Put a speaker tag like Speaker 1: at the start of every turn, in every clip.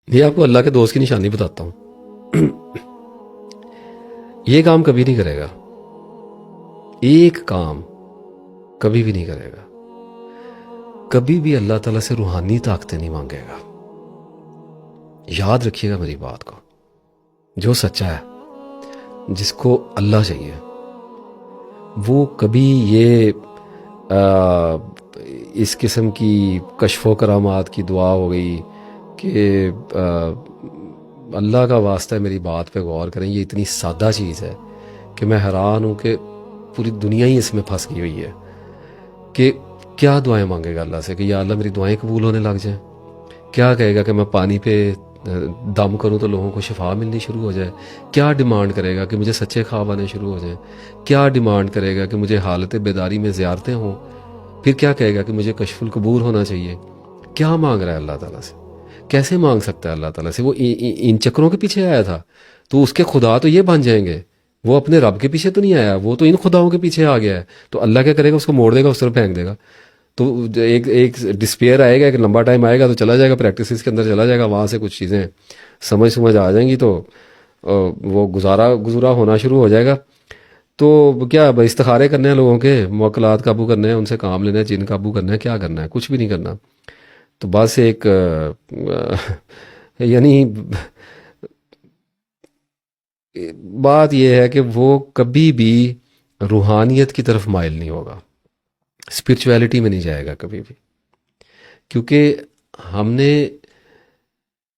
Speaker 1: یہ آپ کو اللہ کے دوست کی نشانی بتاتا ہوں. یہ کام کبھی نہیں کرے گا، ایک کام کبھی بھی نہیں کرے گا، کبھی بھی اللہ تعالیٰ سے روحانی طاقتیں نہیں مانگے گا. یاد رکھیے گا میری بات کو. جو سچا ہے، جس کو اللہ چاہیے، وہ کبھی یہ اس قسم کی کشف و کرامات کی دعا ہو گئی کہ اللہ کا واسطہ ہے میری بات پہ غور کریں، یہ اتنی سادہ چیز ہے کہ میں حیران ہوں کہ پوری دنیا ہی اس میں پھنس گئی ہوئی ہے کہ کیا دعائیں مانگے گا اللہ سے کہ یا اللہ میری دعائیں قبول ہونے لگ جائیں. کیا کہے گا کہ میں پانی پہ دم کروں تو لوگوں کو شفا ملنی شروع ہو جائے. کیا ڈیمانڈ کرے گا کہ مجھے سچے خواب آنے شروع ہو جائیں. کیا ڈیمانڈ کرے گا کہ مجھے حالت بیداری میں زیارتیں ہوں. پھر کیا کہے گا کہ مجھے کشف القبور ہونا چاہیے. کیا مانگ رہا ہے اللہ تعالیٰ سے؟ کیسے مانگ سکتا ہے اللہ تعالیٰ سے؟ وہ ان چکروں کے پیچھے آیا تھا تو اس کے خدا تو یہ بن جائیں گے. وہ اپنے رب کے پیچھے تو نہیں آیا، وہ تو ان خداؤں کے پیچھے آ گیا ہے. تو اللہ کیا کرے گا؟ اس کو موڑ دے گا، اس طرف پھینک دے گا. تو ایک ڈسپیئر آئے گا، ایک لمبا ٹائم آئے گا تو چلا جائے گا، پریکٹسز کے اندر چلا جائے گا، وہاں سے کچھ چیزیں سمجھ آ جائیں گی تو وہ گزارا ہونا شروع ہو جائے گا. تو کیا استخارے کرنے ہیں لوگوں کے، موکلات قابو کرنے ہیں، ان سے کام لینا ہے، جن قابو کرنا ہے، کیا کرنا ہے؟ کچھ بھی نہیں کرنا. تو بس ایک یعنی بات یہ ہے کہ وہ کبھی بھی روحانیت کی طرف مائل نہیں ہوگا، اسپرچویلٹی میں نہیں جائے گا کبھی بھی، کیونکہ ہم نے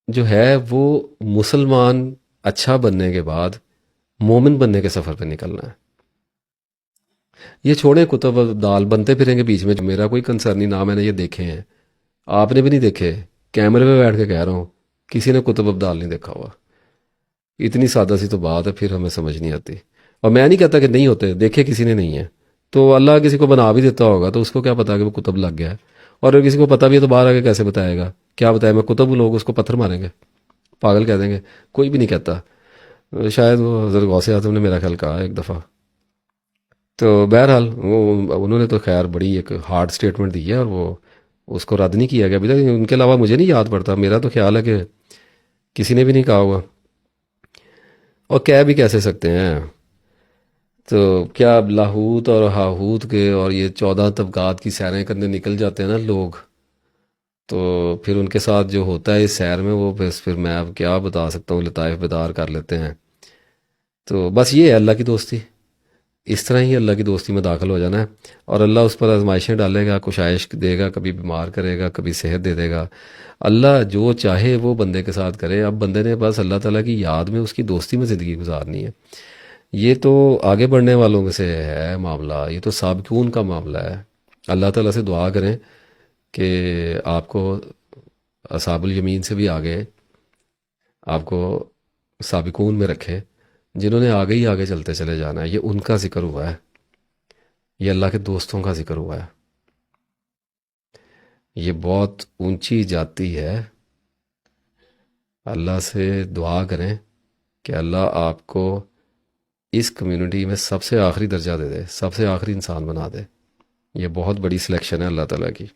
Speaker 1: جو ہے وہ مسلمان اچھا بننے کے بعد مومن بننے کے سفر پہ نکلنا ہے. یہ چھوڑیں کتب دال بنتے پھریں گے بیچ میں، میرا کوئی کنسرن نہیں، نہ میں نے یہ دیکھے ہیں، آپ نے بھی نہیں دیکھے. کیمرے پہ بیٹھ کے کہہ رہا ہوں، کسی نے کتب ابدال نہیں دیکھا ہوا. اتنی سادہ سی تو بات ہے، پھر ہمیں سمجھ نہیں آتی. اور میں نہیں کہتا کہ نہیں ہوتے، دیکھے کسی نے نہیں ہے تو اللہ کسی کو بنا بھی دیتا ہوگا تو اس کو کیا پتا کہ وہ کتب لگ گیا ہے. اور اگر کسی کو پتا بھی ہے تو باہر آ کے کیسے بتائے گا؟ کیا بتائے میں کتب؟ لوگ اس کو پتھر ماریں گے، پاگل کہہ دیں گے. کوئی بھی نہیں کہتا. شاید وہ حضرت غوث اعظم نے میرا خیال کہا ایک دفعہ. تو بہرحال انہوں نے تو خیر بڑی ایک ہارڈ سٹیٹمنٹ دی ہے اور وہ اس کو رد نہیں کیا گیا ابھی تک. ان کے علاوہ مجھے نہیں یاد پڑتا، میرا تو خیال ہے کہ کسی نے بھی نہیں کہا ہوگا. اور کہہ بھی کیسے سکتے ہیں؟ تو کیا لاہوت اور ہاہوت کے اور یہ 14 طبقات کی سیریں کرنے نکل جاتے ہیں نا لوگ، تو پھر ان کے ساتھ جو ہوتا ہے اس سیر میں وہ پھر میں اب کیا بتا سکتا ہوں، لطائف بیدار کر لیتے ہیں. تو بس یہ ہے اللہ کی دوستی. اس طرح ہی اللہ کی دوستی میں داخل ہو جانا ہے اور اللہ اس پر آزمائشیں ڈالے گا، کشائش دے گا، کبھی بیمار کرے گا، کبھی صحت دے دے گا. اللہ جو چاہے وہ بندے کے ساتھ کرے. اب بندے نے بس اللہ تعالیٰ کی یاد میں اس کی دوستی میں زندگی گزارنی ہے. یہ تو آگے بڑھنے والوں سے ہے معاملہ، یہ تو سابقون کا معاملہ ہے. اللہ تعالیٰ سے دعا کریں کہ آپ کو اصحاب الیمین سے بھی آگے آپ کو سابقون میں رکھے، جنہوں نے آگے ہی آگے چلتے چلے جانا ہے. یہ ان کا ذکر ہوا ہے، یہ اللہ کے دوستوں کا ذکر ہوا ہے. یہ بہت اونچی جاتی ہے. اللہ سے دعا کریں کہ اللہ آپ کو اس کمیونٹی میں سب سے آخری درجہ دے دے، سب سے آخری انسان بنا دے. یہ بہت بڑی سلیکشن ہے اللہ تعالیٰ کی.